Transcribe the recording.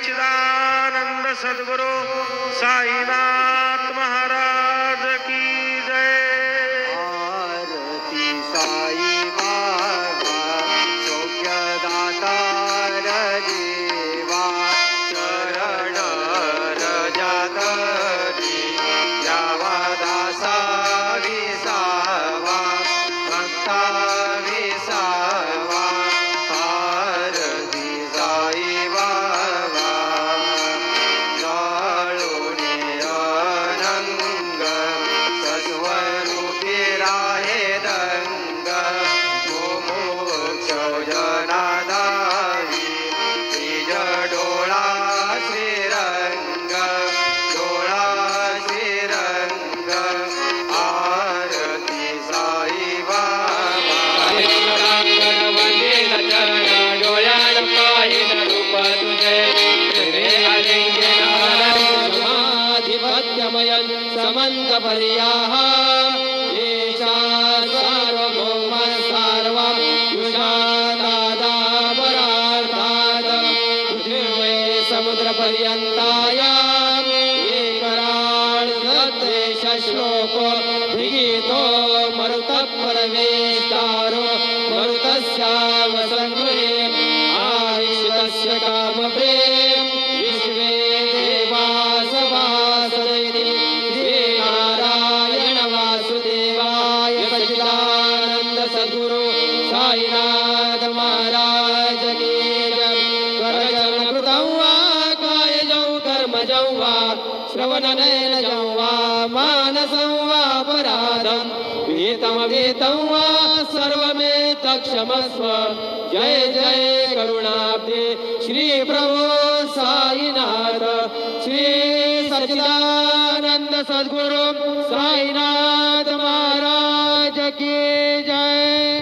सच्चिदानंद सद्गुरु साईनाथ महाराज की जय। आरती साई बाबा सौख्यदातार देवा चरण रजात द्यावा दासा विसावा भक्ता विसावा। आरती साई बाबा जाळूने अनंग सस्वरूपी राहे दंग मोक्ष जनादावी निज डोळा श्रीरंग डोळा श्रीरंग। आरती साई बाबा वंदेन चरण डोळ्यान पाहिन रूप तुझे समाधिपत्यमयन समंत पर्याः ईशा सार्वभौम सार्वं युषादादापरार्थात् पृथिवी समुद्रपर्यन्तायाम् एकराळ सत्रेश श्लोको विगीतो मरुतपरमेष्टारो मरुतस्यावसङ्गृहे आईशितस्य कामप्रेम विश्वे देवासवासदैति श्रीनारायण वासुदेवाय सच्चिदानंद सद्गुरु साईनाथ महाराज की जय। करचरण कृतं वा कायजं कर्मजं वा श्रवणनयनजं वा मानसं वा अपराधं विहितमविहितं वा सर्वमेतत्क्षमस्व। जय जय करुणाब्धे श्री प्रभु साईनाथ श्री सच्चिदानंद सद्गुरु साईनाथ महाराज की जय।